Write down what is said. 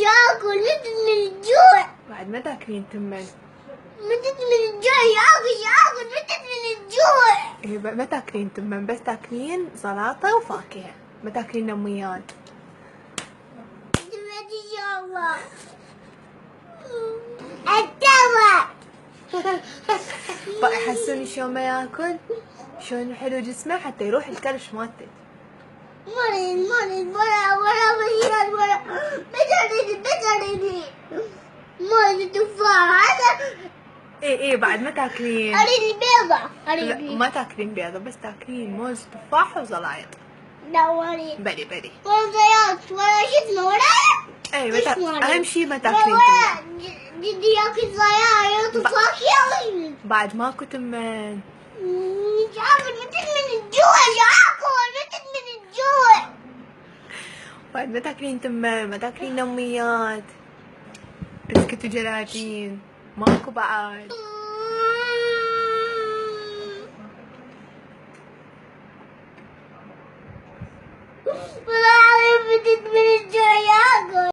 ياكل متت من الجوع. بعد ما تاكلين تمن. متت من الجوع ياكل متت من الجوع. إيه ما تاكلين تمن، بس تاكلين سلطة وفاكهة، ما تاكلين نميات. دلوقتي إن شاء الله التوى. يحسوني شلون ما ياكل، شلون حلو جسمه حتى يروح الكرش مالته. مريض ورا بتريني مريض تفاح هذا. ايه بعد ما تاكلين. اريد بيضة. لا ما تاكلين بيضة، بس تاكلين موز تفاح وزلايط. لا وري بري. ولا زيات ولا شو اسمه ولا. ايه اهم شيء ما تاكلين ولا تمن. جدي ياكل زيات وفاكهة. بعد ماكو تمن. ياكل متت من الجوع. ياكل متت من الجوع. بعد ما تاكلين تمن، ما تاكلين نميات، بسكت وجلاتين، ماكو بعد. والله متت من الجوع ياكل.